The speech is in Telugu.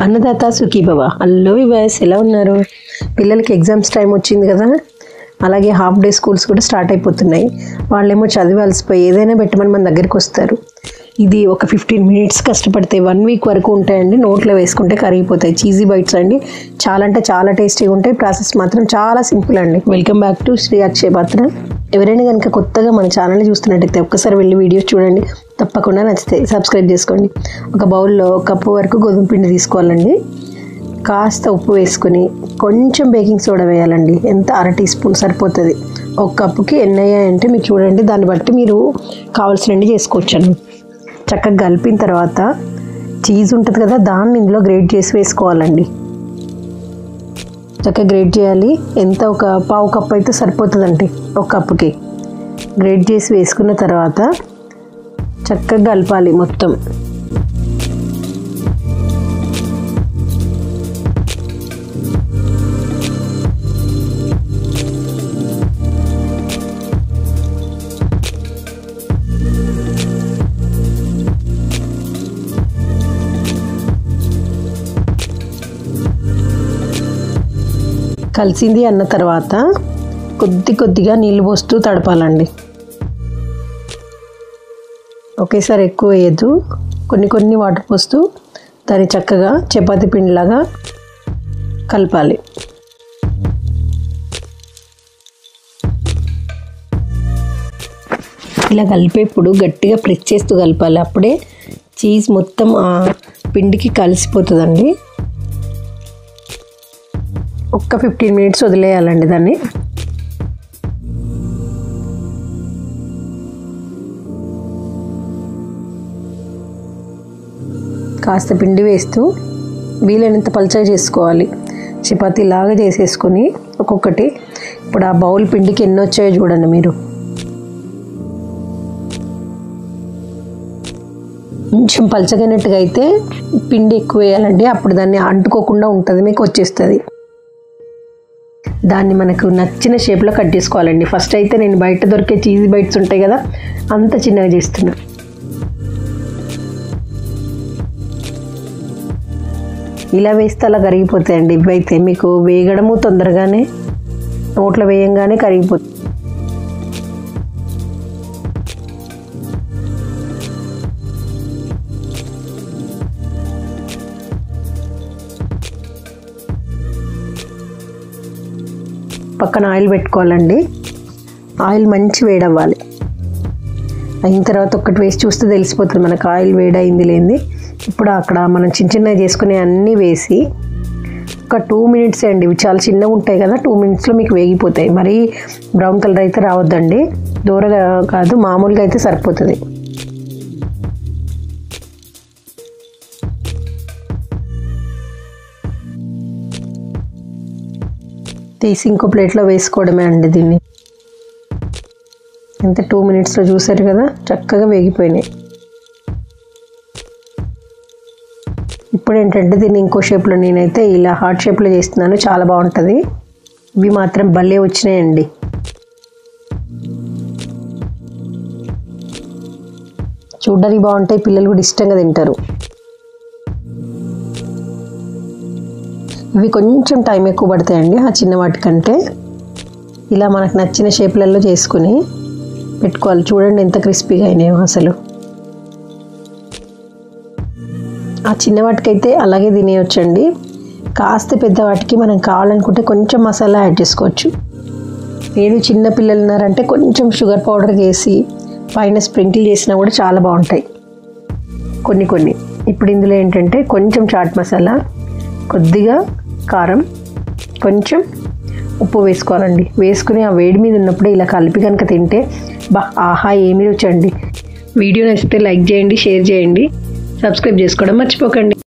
అన్నదాత సుఖీభవ. హలో వివాస్, ఎలా ఉన్నారు? పిల్లలకి ఎగ్జామ్స్ టైం వచ్చింది కదా, అలాగే హాఫ్ డే స్కూల్స్ కూడా స్టార్ట్ అయిపోతున్నాయి. వాళ్ళేమో చదివి అలసిపోయి ఏదైనా పెట్టమని మన దగ్గరికి వస్తారు. ఇది ఒక 15 మినిట్స్ కష్టపడితే 1 వీక్ వరకు ఉంటాయండి. నోట్లో వేసుకుంటే కరిగిపోతాయి. చీజీ బైట్స్ అండి, చాలా అంటే చాలా టేస్టీగా ఉంటాయి. ప్రాసెస్ మాత్రం చాలా సింపుల్ అండి. వెల్కమ్ బ్యాక్ టు శ్రీ అక్షయ పాత్ర. ఎవరైనా కనుక కొత్తగా మన ఛానల్ని చూస్తున్నట్టయితే ఒక్కసారి వెళ్ళి వీడియోస్ చూడండి. తప్పకుండా నచ్చితే సబ్స్క్రైబ్ చేసుకోండి. ఒక బౌల్లో 1 కప్పు వరకు గోధుమ పిండి తీసుకోవాలండి. కాస్త ఉప్పు వేసుకొని కొంచెం బేకింగ్ సోడా వేయాలండి. ఎంత 1/2 టీ స్పూన్ సరిపోతుంది. 1 కప్పుకి ఎన్ని అయ్యాయంటే మీరు చూడండి, దాన్ని బట్టి మీరు కావాల్సినవి చేసుకోవచ్చండి. చక్కగా కలిపిన తర్వాత చీజ్ ఉంటుంది కదా, దాన్ని ఇందులో గ్రేట్ చేసి వేసుకోవాలండి. చక్కగా గ్రేట్ చేయాలి. ఎంత ఒక 1/2 కప్పు అయితే సరిపోతుందండి 1 కప్పుకి. గ్రేట్ చేసి వేసుకున్న తర్వాత చక్కగా కలపాలి మొత్తం. కలిసింది అన్న తర్వాత కొద్దిగా నీళ్ళు పోస్తూ తడపాలండి. ఒకేసారి ఎక్కువ వేయద్దు, కొన్ని వాటర్ పోస్తూ దాన్ని చక్కగా చపాతీ పిండిలాగా కలపాలి. ఇలా కలిపేప్పుడు గట్టిగా ప్రెస్ చేస్తూ కలపాలి. అప్పుడే చీజ్ మొత్తం ఆ పిండికి కలిసిపోతుందండి. ఒక్క 15 మినిట్స్ వదిలేయాలండి దాన్ని. కాస్త పిండి వేస్తూ వీలైనంత పల్చగా చేసుకోవాలి. చపాతీ లాగా చేసేసుకొని ఒక్కొక్కటి. ఇప్పుడు ఆ బౌల్ పిండికి ఎన్ని వచ్చాయో చూడండి మీరు. కొంచెం పల్చగైనట్టుగా అయితే పిండి ఎక్కువ వేయాలండి. అప్పుడు దాన్ని అంటుకోకుండా ఉంటుంది, మీకు వచ్చేస్తుంది. దాన్ని మనకు నచ్చిన షేప్లో కట్ చేసుకోవాలండి. ఫస్ట్ అయితే నేను బయట దొరికే చీజీ బైట్స్ ఉంటాయి కదా, అంత చిన్నగా చేస్తున్నా. ఇలా వేస్తే అలా కరిగిపోతాయండి. ఇవైతే మీకు వేగడము తొందరగానే, నోట్లో వేయంగానే కరిగిపోతుంది. పక్కన ఆయిల్ పెట్టుకోవాలండి. ఆయిల్ మంచి వేడవ్వాలి. అయిన తర్వాత ఒక్కటి వేసి చూస్తే తెలిసిపోతుంది మనకు ఆయిల్ వేడైంది లేనిది. ఇప్పుడు అక్కడ మనం చిన్నగా చేసుకునే అన్నీ వేసి ఒక 2 మినిట్స్ అండి. ఇవి చాలా చిన్నగా ఉంటాయి కదా, 2 మినిట్స్లో మీకు వేగిపోతాయి. మరీ బ్రౌన్ కలర్ అయితే రావద్దండి, దూరగా కాదు, మామూలుగా అయితే సరిపోతుంది. తీసి ఇంకో ప్లేట్లో వేసుకోవడమే అండి దీన్ని. అంతే, 2 మినిట్స్లో చూసారు కదా, చక్కగా వేగిపోయినాయి. ఇప్పుడు ఏంటంటే దీన్ని ఇంకో షేప్లో, నేనైతే ఇలా హార్ట్ షేప్లో చేస్తున్నాను, చాలా బాగుంటుంది. ఇవి మాత్రం భలే వచ్చినాయండి. చూడడానికి బాగుంటాయి, పిల్లలు కూడా ఇష్టంగా తింటారు. ఇవి కొంచెం టైం ఎక్కువ పడతాయండి ఆ చిన్న వాటికంటే. ఇలా మనకు నచ్చిన షేప్లలో చేసుకుని పెట్టుకోవాలి. చూడండి ఎంత క్రిస్పీగా అయినాయో అసలు. ఆ చిన్న వాటికైతే అలాగే తినేయొచ్చండి. కాస్త పెద్ద వాటికి మనం కావాలనుకుంటే కొంచెం మసాలా యాడ్ చేసుకోవచ్చు. నేను చిన్న పిల్లలు ఉన్నారంటే కొంచెం షుగర్ పౌడర్ చేసి పైన స్ప్రింకిల్ చేసినా కూడా చాలా బాగుంటాయి కొన్ని. ఇప్పుడు ఇందులో ఏంటంటే కొంచెం చాట్ మసాలా, కొద్దిగా కారం, కొంచెం ఉప్పు వేసుకోవాలండి. వేసుకుని ఆ వేడి మీద ఉన్నప్పుడే ఇలా కలిపి కనుక తింటే ఆహా ఏమి రుచి అండి. వీడియో నచ్చితే లైక్ చేయండి, షేర్ చేయండి, సబ్స్క్రైబ్ చేసుకోవడం మర్చిపోకండి.